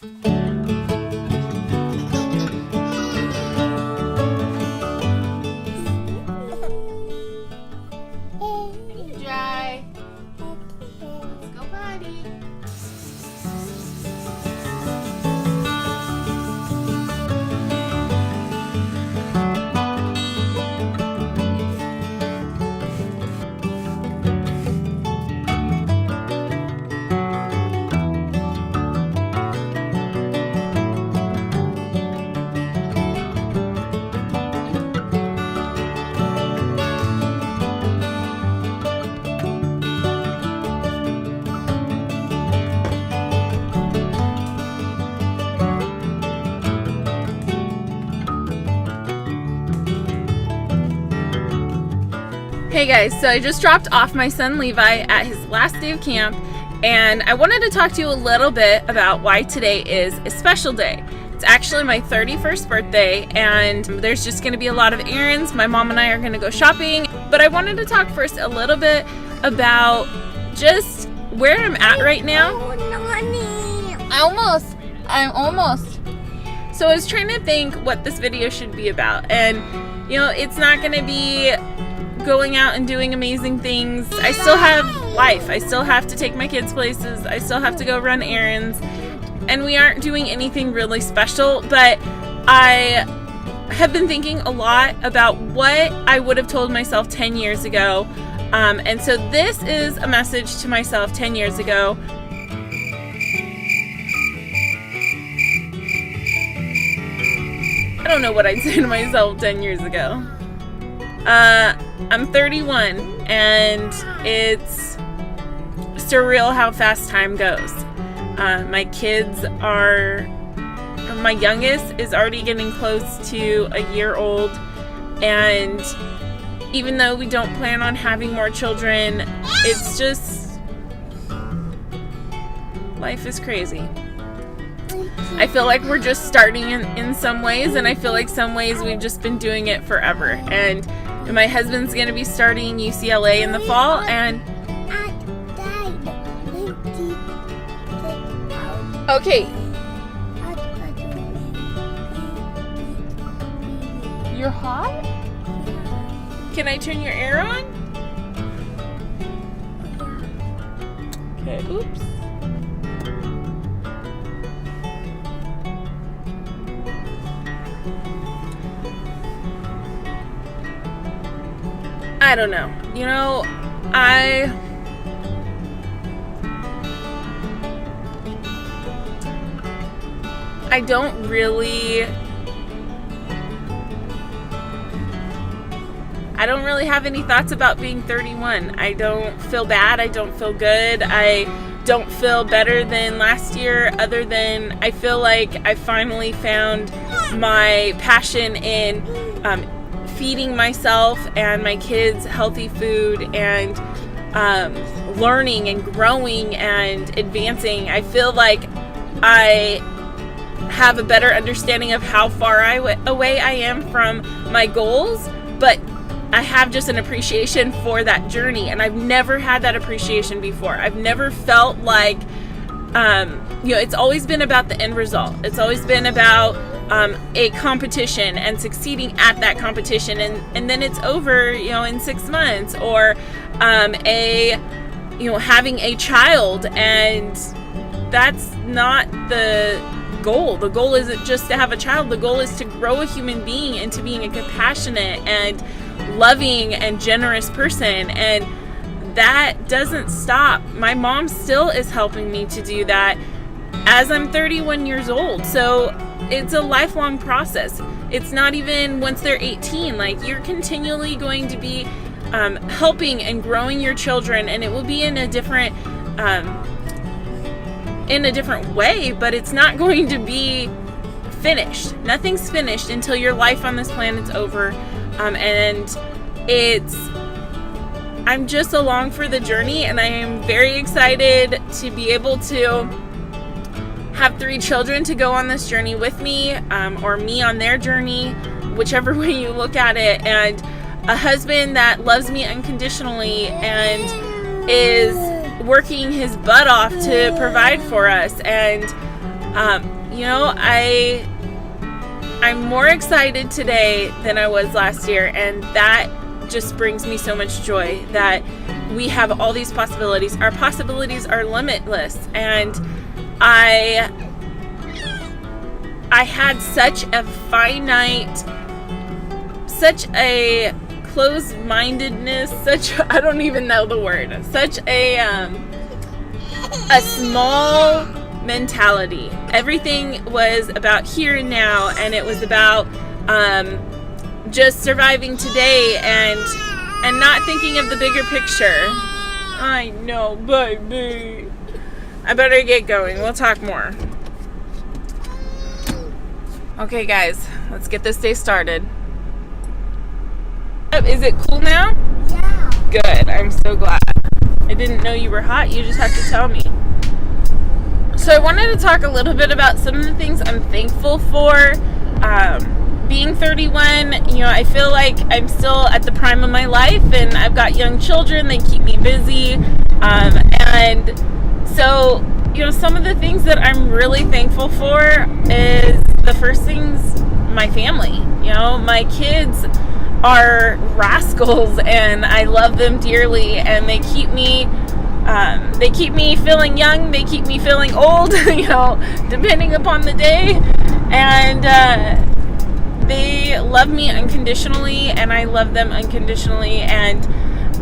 Dry. Let's go potty. Hey guys, so I just dropped off my son Levi at his last day of camp, and I wanted to talk to you a little bit about why today is a special day. It's actually my 31st birthday, and there's just going to be a lot of errands. My mom and I are going to go shopping, but I wanted to talk first a little bit about just where I'm at right now. I'm almost. So I was trying to think what this video should be about, and it's not going to be going out and doing amazing things. I still have life. I still have to take my kids places. I still have to go run errands. And we aren't doing anything really special, but I have been thinking a lot about what I would have told myself 10 years ago. And so this is a message to myself 10 years ago. I don't know what I'd say to myself 10 years ago. I'm 31, and it's surreal how fast time goes. My youngest is already getting close to a year old, and even though we don't plan on having more children, it's just, life is crazy. I feel like we're just starting in some ways, and I feel like some ways we've just been doing it forever. And my husband's going to be starting UCLA in the fall, and okay. You're hot? Can I turn your air on? Okay, oops. I don't know. I don't really have any thoughts about being 31. I don't feel bad. I don't feel good. I don't feel better than last year, other than I feel like I finally found my passion in feeding myself and my kids healthy food, and learning and growing and advancing. I feel like I have a better understanding of how far away I am from my goals, but I have just an appreciation for that journey, and I've never had that appreciation before. I've never felt like, it's always been about the end result. It's always been about a competition and succeeding at that competition, and then it's over, in 6 months, or having a child, and that's not the goal. The goal isn't just to have a child. The goal is to grow a human being into being a compassionate and loving and generous person, and that doesn't stop. My mom still is helping me to do that as I'm 31 years old. So it's a lifelong process. It's not even once they're 18. Like, you're continually going to be helping and growing your children, and it will be in a different way, but it's not going to be finished. Nothing's finished until your life on this planet's over. And I'm just along for the journey, and I am very excited to be able to have 3 children to go on this journey with me, or me on their journey, whichever way you look at it, and a husband that loves me unconditionally and is working his butt off to provide for us, and I'm more excited today than I was last year, and that just brings me so much joy that we have all these possibilities. Our possibilities are limitless, and I had such a closed-mindedness, I don't even know the word, such a small mentality. Everything was about here and now, and it was about just surviving today and not thinking of the bigger picture. I know, baby. I better get going. We'll talk more. Okay, guys, let's get this day started. Is it cool now? Yeah. Good. I'm so glad. I didn't know you were hot. You just have to tell me. So I wanted to talk a little bit about some of the things I'm thankful for. Being 31, I feel like I'm still at the prime of my life, and I've got young children. They keep me busy. And so, some of the things that I'm really thankful for is the first things, my family. My kids are rascals, and I love them dearly, and they keep me feeling young. They keep me feeling old, depending upon the day. And they love me unconditionally, and I love them unconditionally. And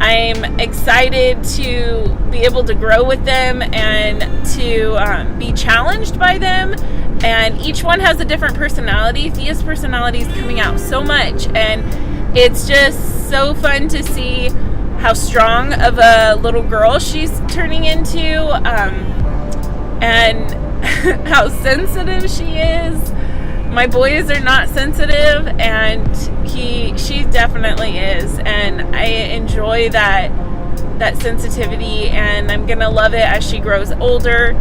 I'm excited to be able to grow with them and to be challenged by them. And each one has a different personality. Thea's personality is coming out so much, and it's just so fun to see how strong of a little girl she's turning into, and how sensitive she is. My boys are not sensitive, and she definitely is, and I enjoy that sensitivity, and I'm gonna love it as she grows older.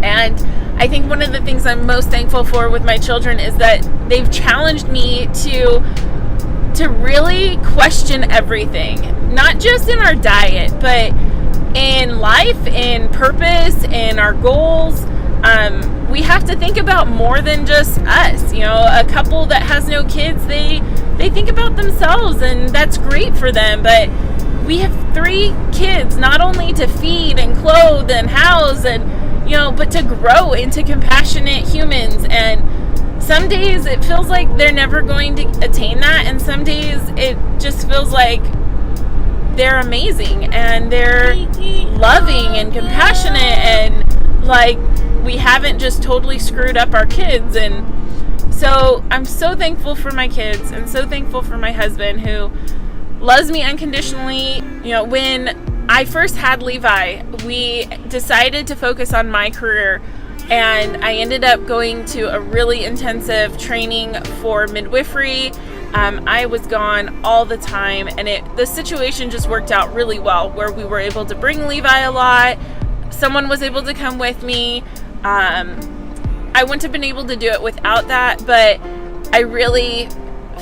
And I think one of the things I'm most thankful for with my children is that they've challenged me to really question everything, not just in our diet, but in life, in purpose, in our goals. We have to think about more than just us. A couple that has no kids, they think about themselves, and that's great for them. But we have 3 kids, not only to feed and clothe and house, and but to grow into compassionate humans. And some days it feels like they're never going to attain that, and some days it just feels like they're amazing and they're loving and compassionate, and like we haven't just totally screwed up our kids. And so I'm so thankful for my kids, and so thankful for my husband who loves me unconditionally. When I first had Levi, we decided to focus on my career, and I ended up going to a really intensive training for midwifery. I was gone all the time, and the situation just worked out really well, where we were able to bring Levi a lot. Someone was able to come with me. I wouldn't have been able to do it without that, but I really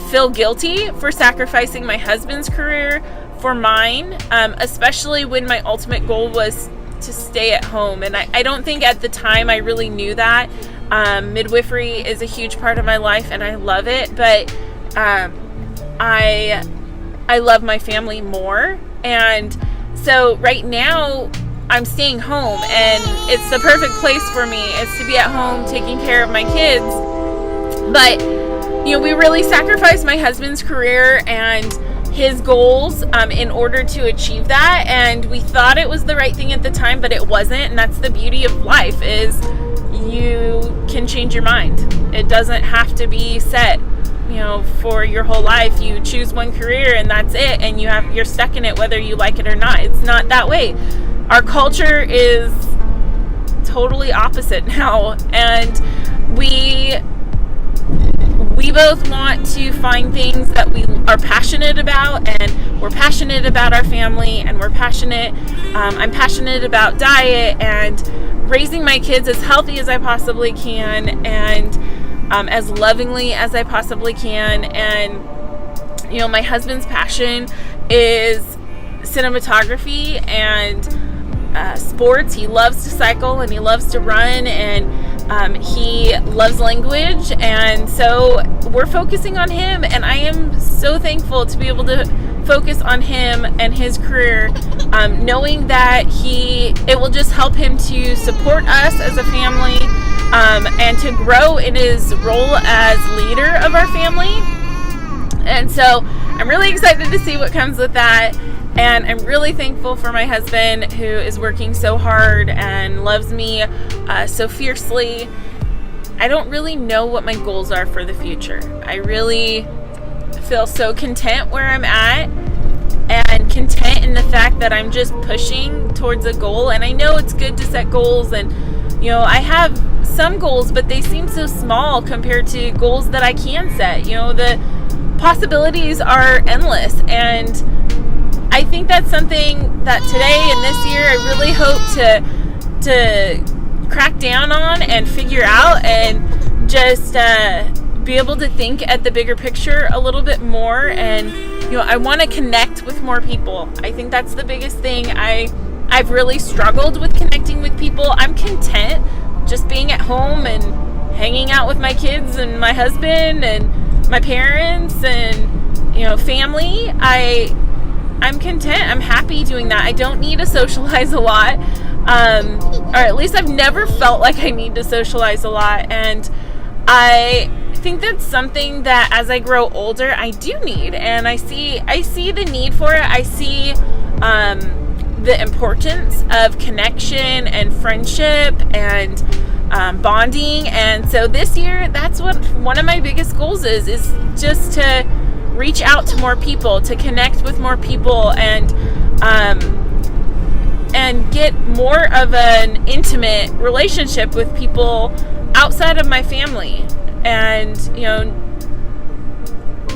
feel guilty for sacrificing my husband's career for mine, especially when my ultimate goal was to stay at home. And I don't think at the time I really knew that. Midwifery is a huge part of my life, and I love it, but I love my family more. And so right now I'm staying home, and it's the perfect place for me. It's to be at home taking care of my kids. But we really sacrificed my husband's career and his goals in order to achieve that, and we thought it was the right thing at the time, but it wasn't. And that's the beauty of life, is you can change your mind. It doesn't have to be set for your whole life. You choose one career and that's it, and you're stuck in it whether you like it or not. It's not that way. Our culture is totally opposite now, and we both want to find things that we are passionate about, and we're passionate about our family, and I'm passionate about diet and raising my kids as healthy as I possibly can, and as lovingly as I possibly can. And my husband's passion is cinematography and sports. He loves to cycle, and he loves to run, and He loves language, and so we're focusing on him, and I am so thankful to be able to focus on him and his career, knowing that it will just help him to support us as a family, and to grow in his role as leader of our family. And so I'm really excited to see what comes with that. And I'm really thankful for my husband, who is working so hard and loves me so fiercely. I don't really know what my goals are for the future. I really feel so content where I'm at, and content in the fact that I'm just pushing towards a goal. And I know it's good to set goals, and I have some goals, but they seem so small compared to goals that I can set. The possibilities are endless, and I think that's something that today and this year I really hope to crack down on and figure out, and just be able to think at the bigger picture a little bit more. And I want to connect with more people. I think that's the biggest thing. I've really struggled with connecting with people. I'm content just being at home and hanging out with my kids and my husband and my parents and family. I'm content. I'm happy doing that. I don't need to socialize a lot. Or at least I've never felt like I need to socialize a lot. And I think that's something that as I grow older, I do need. And I see the need for it. I see the importance of connection and friendship and bonding. And so this year, that's what one of my biggest goals is just to reach out to more people, to connect with more people, and get more of an intimate relationship with people outside of my family. And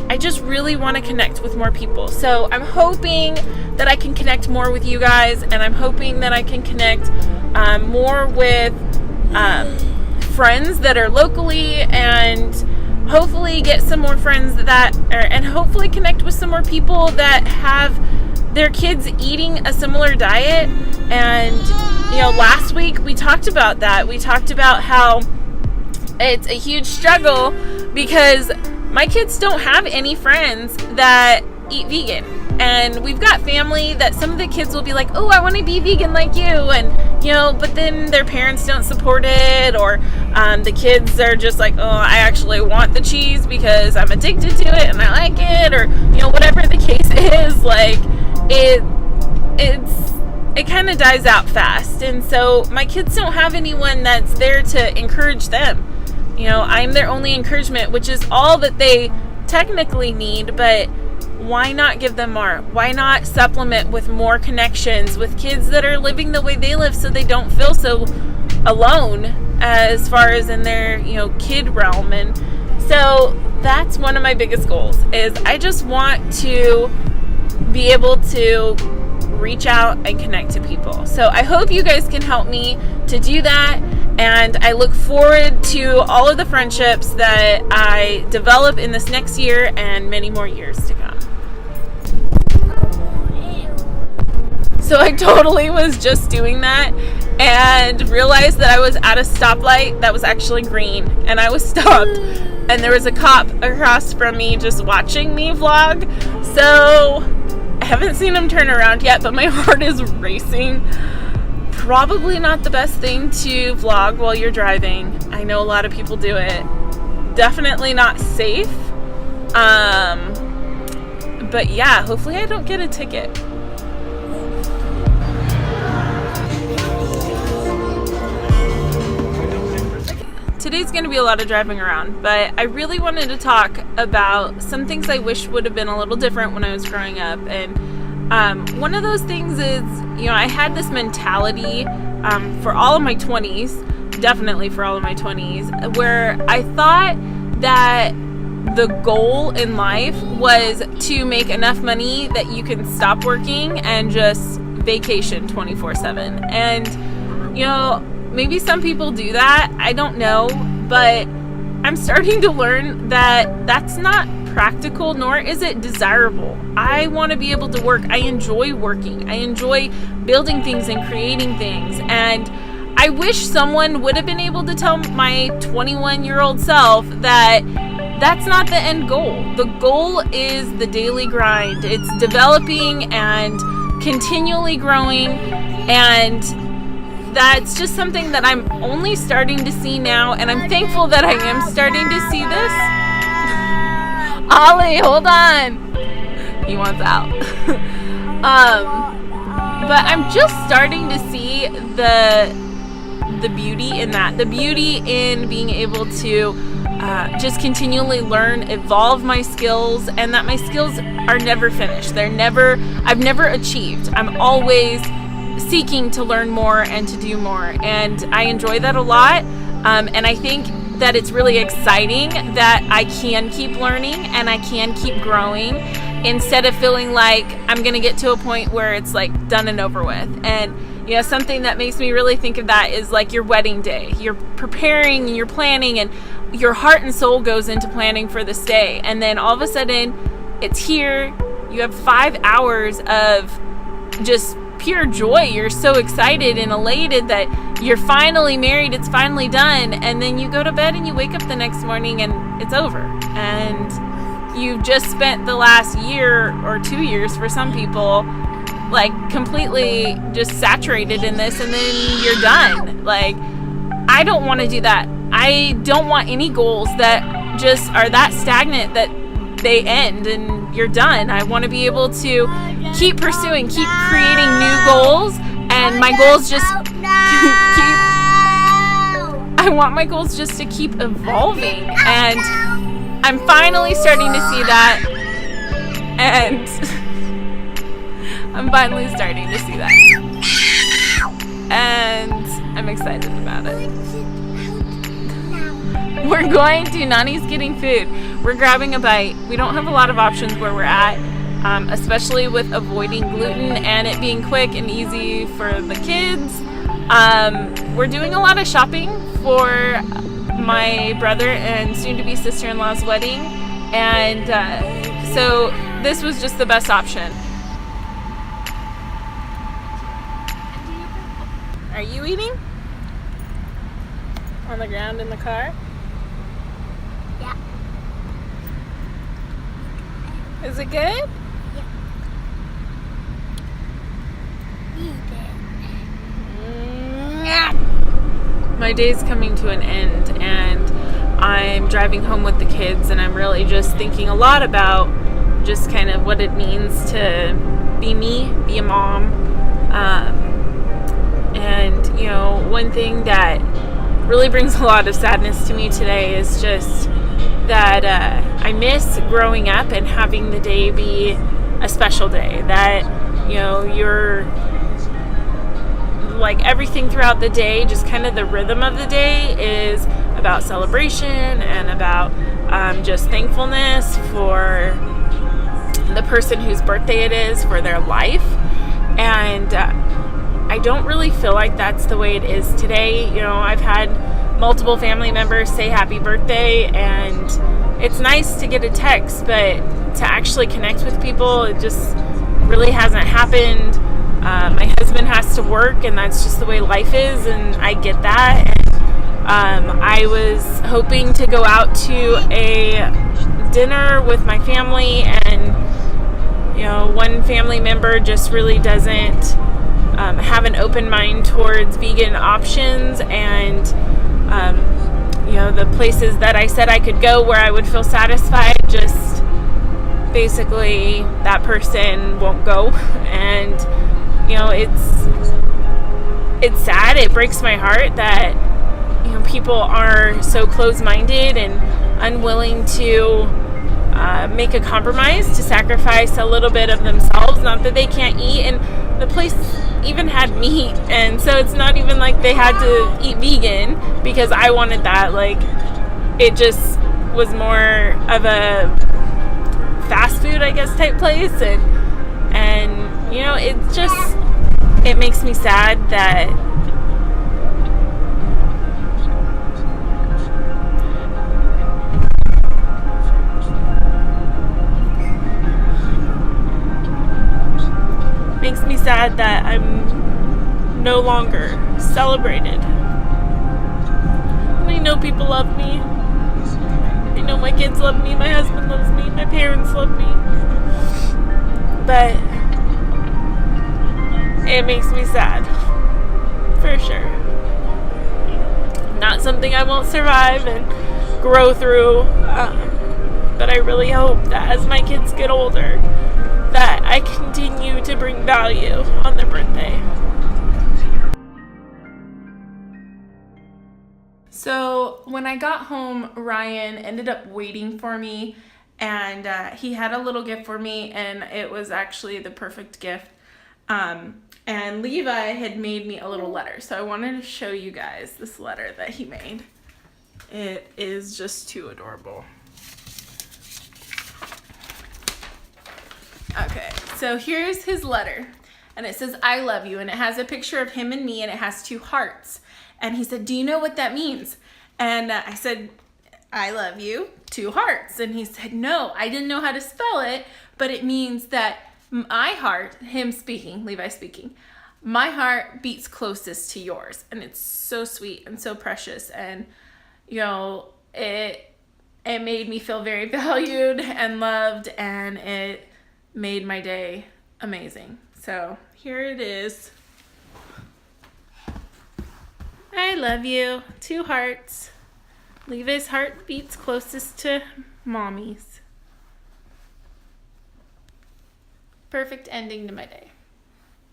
I just really want to connect with more people. So I'm hoping that I can connect more with you guys, and I'm hoping that I can connect more with friends that are locally, and hopefully get some more friends and hopefully connect with some more people that have their kids eating a similar diet. And last week we talked about that. We talked about how it's a huge struggle because my kids don't have any friends that eat vegan. And we've got family that some of the kids will be like, oh, I want to be vegan like you. And, but then their parents don't support it. Or the kids are just like, oh, I actually want the cheese because I'm addicted to it and I like it. Or, whatever the case is, like, it kind of dies out fast. And so my kids don't have anyone that's there to encourage them. I'm their only encouragement, which is all that they technically need. But why not give them more? Why not supplement with more connections with kids that are living the way they live, so they don't feel so alone as far as in their, kid realm? And so that's one of my biggest goals, is I just want to be able to reach out and connect to people. So I hope you guys can help me to do that. And I look forward to all of the friendships that I develop in this next year and many more years to come. So I totally was just doing that and realized that I was at a stoplight that was actually green, and I was stopped, and there was a cop across from me just watching me vlog. So I haven't seen him turn around yet, but my heart is racing. Probably not the best thing to vlog while you're driving. I know a lot of people do it. Definitely not safe. But yeah, hopefully I don't get a ticket. Today's going to be a lot of driving around, but I really wanted to talk about some things I wish would have been a little different when I was growing up. And one of those things is, I had this mentality for all of my 20s, definitely for all of my 20s, where I thought that the goal in life was to make enough money that you can stop working and just vacation 24/7. And, maybe some people do that. I don't know, but I'm starting to learn that that's not practical, nor is it desirable. I want to be able to work. I enjoy working. I enjoy building things and creating things. And I wish someone would have been able to tell my 21-year-old self that that's not the end goal. The goal is the daily grind. It's developing and continually growing, and that's just something that I'm only starting to see now, and I'm thankful that I am starting to see this. Ollie, hold on. He wants out. But I'm just starting to see the beauty in that. The beauty in being able to just continually learn, evolve my skills, and that my skills are never finished. I've never achieved. I'm always seeking to learn more and to do more. And I enjoy that a lot. And I think that it's really exciting that I can keep learning and I can keep growing instead of feeling like I'm going to get to a point where it's like done and over with. And something that makes me really think of that is like your wedding day. You're preparing and you're planning, and your heart and soul goes into planning for this day. And then all of a sudden it's here. You have 5 hours of just pure joy. You're so excited and elated that you're finally married. It's finally done. And then you go to bed and you wake up the next morning and it's over. And you've just spent the last year or 2 years for some people like completely just saturated in this, and then you're done. Like, I don't want to do that. I don't want any goals that just are that stagnant that they end and you're done. I want to be able to keep pursuing, keep creating new goals, and my goals just I want my goals just to keep evolving, and I'm finally starting to see that, and I'm finally starting to see that, and I'm excited about it. We're going to Nani's getting food. We're grabbing a bite. We don't have a lot of options where we're at, especially with avoiding gluten and it being quick and easy for the kids. We're doing a lot of shopping for my brother and soon-to-be sister-in-law's wedding, and so this was just the best option. Are you eating? On the ground in the car? Yeah. Is it good? Yeah. My day's coming to an end, and I'm driving home with the kids, and I'm really just thinking a lot about just kind of what it means to be me, be a mom. And, one thing that really brings a lot of sadness to me today is just that I miss growing up and having the day be a special day. That, you're like everything throughout the day, just kind of the rhythm of the day is about celebration and about just thankfulness for the person whose birthday it is, for their life. And I don't really feel like that's the way it is today. I've had multiple family members say happy birthday, and it's nice to get a text, but to actually connect with people, it just really hasn't happened. My husband has to work, and that's just the way life is, and I get that. And I was hoping to go out to a dinner with my family, and one family member just really doesn't have an open mind towards vegan options, and the places that I said I could go where I would feel satisfied, just basically that person won't go. And it's sad. It breaks my heart that people are so close-minded and unwilling to make a compromise, to sacrifice a little bit of themselves. Not that they can't eat, and the place even had meat, and so it's not even like they had to eat vegan because I wanted that. Like, it just was more of a fast food, I guess, type place, and it makes me sad that I'm no longer celebrated know people love me. I know my kids love me, my husband loves me, my parents love me. But it makes me sad. For sure. Not something I won't survive and grow through. But I really hope that as my kids get older, that I continue to bring value on their birthday. So when I got home, Ryan ended up waiting for me, and he had a little gift for me, and it was actually the perfect gift. And Levi had made me a little letter, so I wanted to show you guys this letter that he made. It is just too adorable. Okay, so here's his letter, and it says, "I love you," and it has a picture of him and me, and it has 2 hearts. And he said, "Do you know what that means?" And I said, "I love you, 2 hearts." And he said, "No, I didn't know how to spell it, but it means that my heart," him speaking, Levi speaking, "my heart beats closest to yours." And it's so sweet and so precious, and you know, it made me feel very valued and loved, and it made my day amazing. So here it is. I love you, 2 hearts. Levi's heart beats closest to mommy's. Perfect ending to my day.